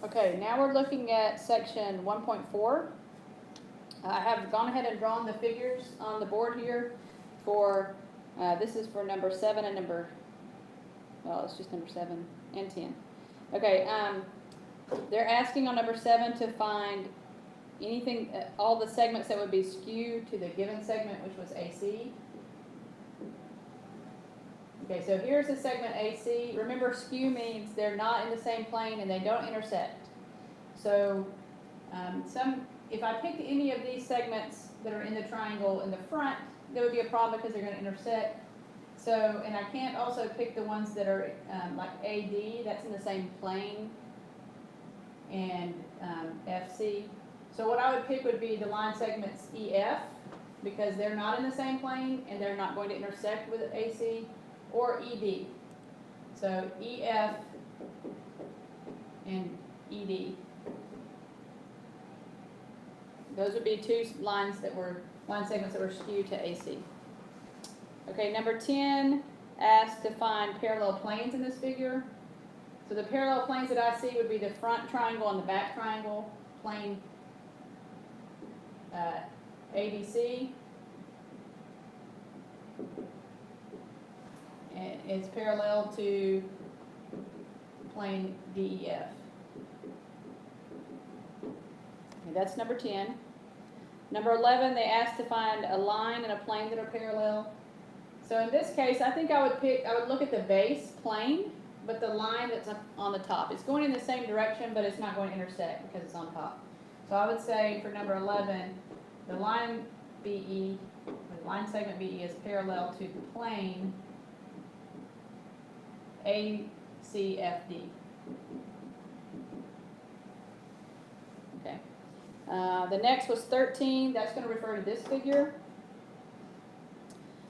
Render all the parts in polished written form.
Okay, now we're looking at section 1.4. I have gone ahead and drawn the figures on the board here for, this is for number 7 and well, it's just number 7 and 10. Okay, they're asking on number 7 to find anything, all the segments that would be skewed to the given segment, which was AC. Okay, so here's the segment AC. Remember, skew means they're not in the same plane and they don't intersect. So if I picked any of these segments that are in the triangle in the front, there would be a problem because they're going to intersect. So, and I can't also pick the ones that are like AD, that's in the same plane, and FC. So what I would pick would be the line segments EF, because they're not in the same plane and they're not going to intersect with AC, or ED. So EF and ED. Those would be two line segments that were skewed to AC. Okay, number 10 asks to find parallel planes in this figure. So the parallel planes that I see would be the front triangle and the back triangle, plane ABC. And it's parallel to plane DEF. Okay, that's number 10. Number 11, they asked to find a line and a plane that are parallel. So in this case, I think I would look at the base plane, but the line that's on the top. It's going in the same direction, but it's not going to intersect because it's on top. So I would say for number 11, the line BE, the line segment BE is parallel to the plane ACFD. Okay. The next was 13. That's going to refer to this figure.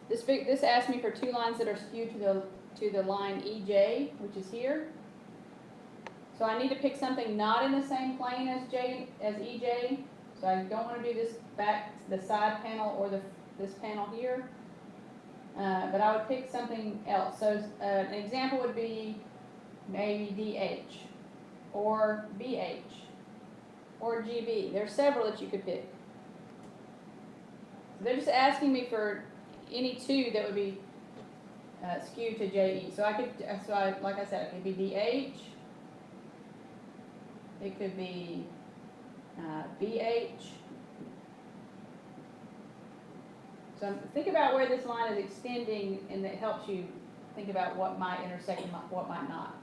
This asked me for two lines that are skewed to the line EJ, which is here. So I need to pick something not in the same plane as EJ. So I don't want to do this the side panel or this panel here. But I would pick something else. So an example would be maybe DH or BH or GB. There's several that you could pick. So they're just asking me for any two that would be skewed to JE. So like I said, it could be DH. It could be BH. So think about where this line is extending, and it helps you think about what might intersect and what might not.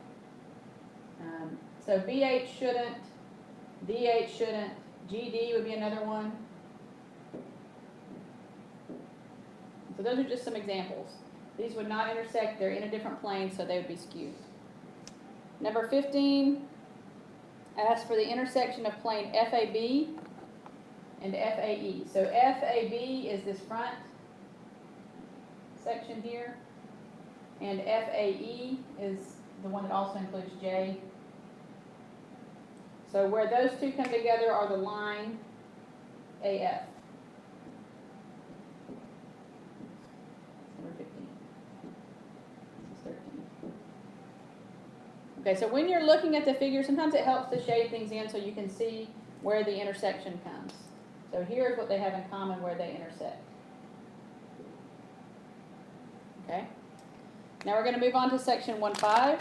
So BH shouldn't, DH shouldn't, GD would be another one. So those are just some examples. These would not intersect, they're in a different plane, so they would be skewed. Number 15 asks for the intersection of plane FAB and FAE. So FAB is this front section here, and FAE is the one that also includes J. So where those two come together are the line AF. Number 15. This is 13. Okay, so when you're looking at the figure, sometimes it helps to shade things in so you can see where the intersection comes. So here's what they have in common where they intersect. Okay. Now we're going to move on to section 1.5.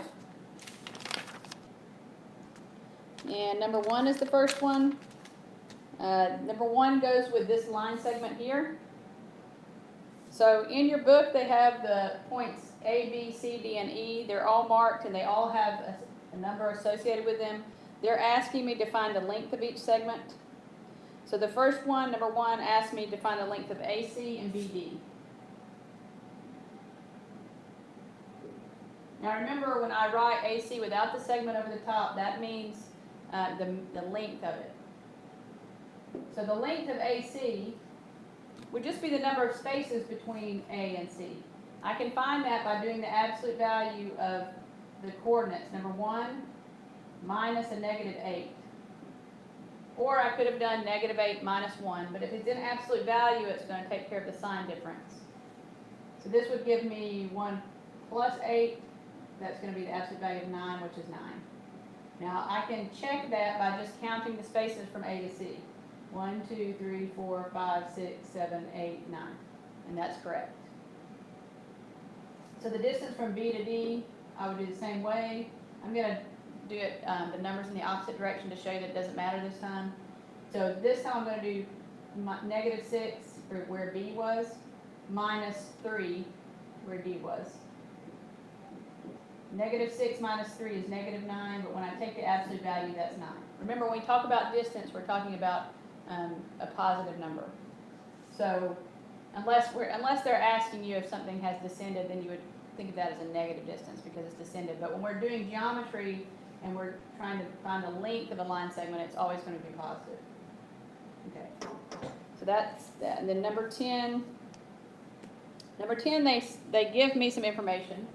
And number 1 is the first one. Number 1 goes with this line segment here. So in your book, they have the points A, B, C, D, and E. They're all marked and they all have a number associated with them. They're asking me to find the length of each segment. So the first one, number 1, asked me to find the length of AC and BD. Now remember, when I write AC without the segment over the top, that means the length of it. So the length of AC would just be the number of spaces between A and C. I can find that by doing the absolute value of the coordinates. Number 1 minus a -8. Or I could have done -8 minus 1, but if it's in absolute value, it's going to take care of the sign difference. So this would give me 1 plus 8. That's going to be the absolute value of 9, which is 9. Now, I can check that by just counting the spaces from A to C. 1, 2, 3, 4, 5, 6, 7, 8, 9. And that's correct. So the distance from B to D, I would do the same way. I'm going to do it, the numbers in the opposite direction to show you that it doesn't matter this time. So this time I'm going to do -6 for where B was, -3 where D was. -6 minus 3 is -9, but when I take the absolute value, that's 9. Remember, when we talk about distance, we're talking about a positive number. So unless they're asking you if something has descended, then you would think of that as a negative distance because it's descended. But when we're doing geometry and we're trying to find the length of a line segment, it's always going to be positive. Okay, so that's that. And then number 10, they give me some information.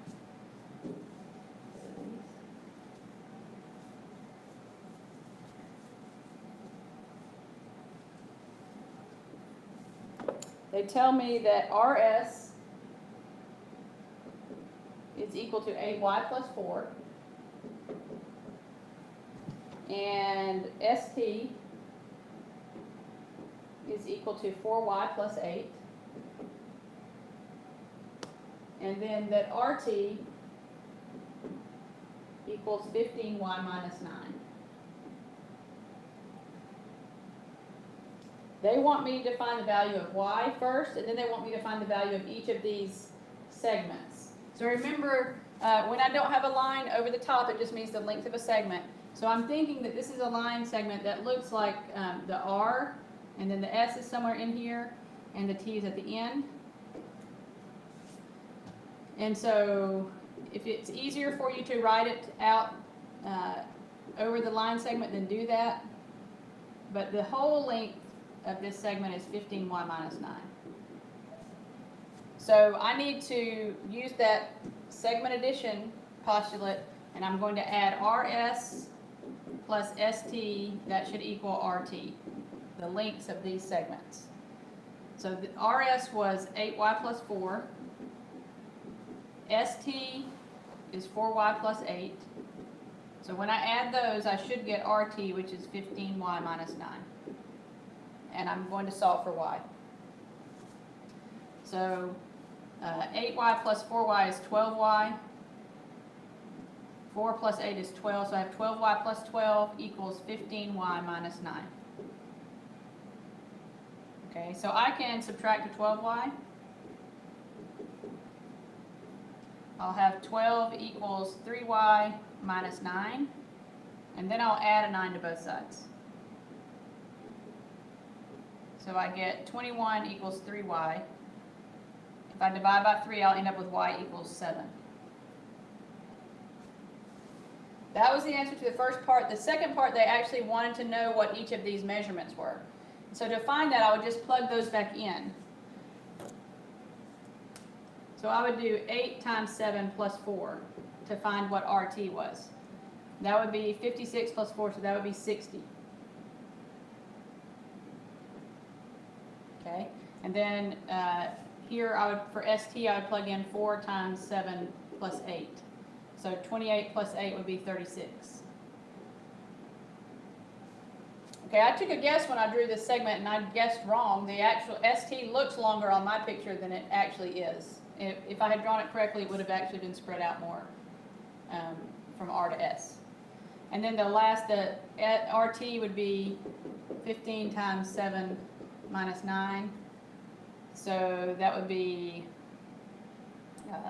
They tell me that RS is equal to 8y plus 4, and ST is equal to 4y plus 8, and then that RT equals 15y minus 9. They want me to find the value of y first, and then they want me to find the value of each of these segments. So remember, when I don't have a line over the top, it just means the length of a segment. So I'm thinking that this is a line segment that looks like the R, and then the S is somewhere in here, and the T is at the end. And so if it's easier for you to write it out over the line segment, then do that. But the whole length of this segment is 15y minus 9. So I need to use that segment addition postulate, and I'm going to add RS plus ST, that should equal RT, the lengths of these segments. So the RS was 8y plus 4, ST is 4y plus 8, so when I add those, I should get RT, which is 15y minus 9. And I'm going to solve for y. So 8y plus 4y is 12y. 4 plus 8 is 12, so I have 12y plus 12 equals 15y minus 9. Okay, so I can subtract a 12y. I'll have 12 equals 3y minus 9, and then I'll add a 9 to both sides. So I get 21 equals 3y. If I divide by 3, I'll end up with y equals 7. That was the answer to the first part. The second part, they actually wanted to know what each of these measurements were. So to find that, I would just plug those back in. So I would do 8 times 7 plus 4 to find what RT was. That would be 56 plus 4, so that would be 60. Okay, and then here for ST I would plug in 4 times 7 plus 8. So 28 plus 8 would be 36. Okay, I took a guess when I drew this segment and I guessed wrong. The actual ST looks longer on my picture than it actually is. If I had drawn it correctly, it would have actually been spread out more from R to S. And then the RT would be 15 times 7 minus 9, so that would be,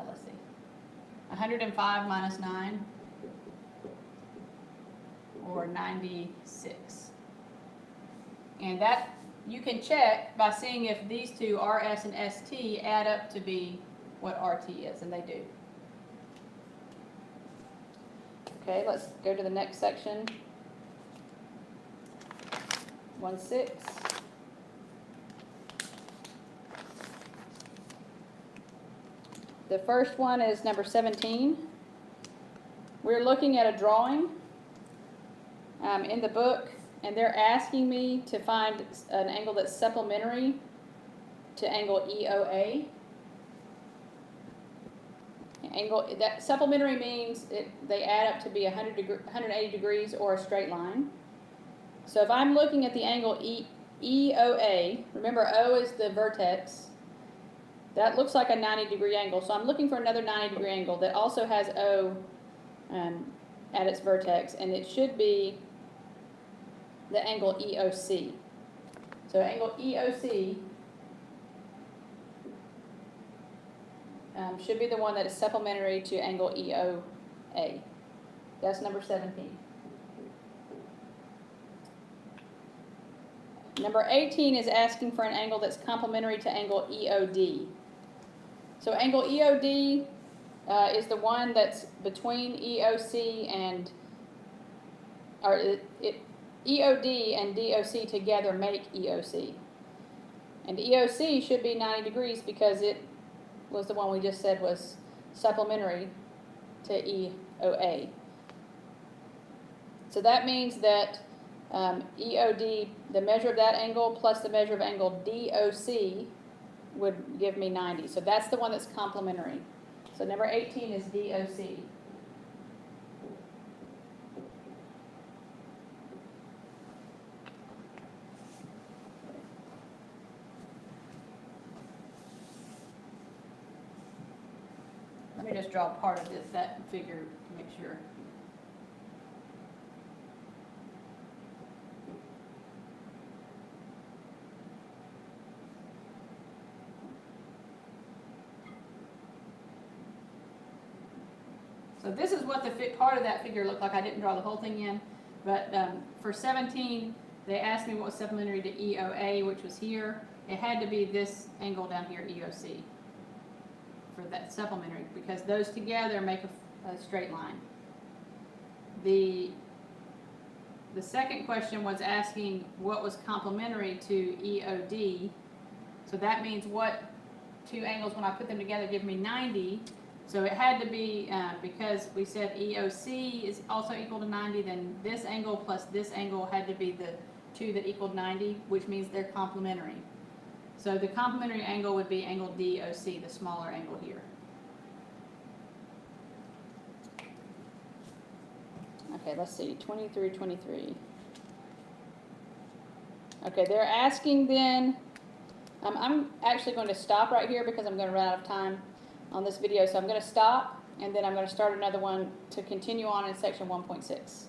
let's see, 105 minus 9, or 96. And that you can check by seeing if these two, RS and ST, add up to be what RT is, and they do. Okay, let's go to the next section. 1-6. The first one is number 17. We're looking at a drawing in the book, and they're asking me to find an angle that's supplementary to angle EOA. Angle, that supplementary means they add up to be 180 degrees or a straight line. So if I'm looking at the angle EOA, remember O is the vertex, that looks like a 90-degree angle. So I'm looking for another 90-degree angle that also has O at its vertex, and it should be the angle EOC. So angle EOC should be the one that is supplementary to angle EOA. That's number 17. Number 18 is asking for an angle that's complementary to angle EOD. So angle EOD is the one that's between EOC and, EOD and DOC together make EOC. And EOC should be 90 degrees because it was the one we just said was supplementary to EOA. So that means that EOD, the measure of that angle plus the measure of angle DOC would give me 90. So that's the one that's complementary. So number 18 is DOC. Let me just draw part of this, that figure to make sure. So this is what the part of that figure looked like. I didn't draw the whole thing in, but for 17, they asked me what was supplementary to EOA, which was here. It had to be this angle down here, EOC, for that supplementary, because those together make a straight line. The second question was asking what was complementary to EOD. So that means what two angles, when I put them together, give me 90. So it had to be, because we said EOC is also equal to 90, then this angle plus this angle had to be the two that equaled 90, which means they're complementary. So the complementary angle would be angle DOC, the smaller angle here. Okay, let's see, 23. Okay, they're asking then, I'm actually going to stop right here because I'm going to run out of time on this video. So I'm going to stop, and then I'm going to start another one to continue on in section 1.6.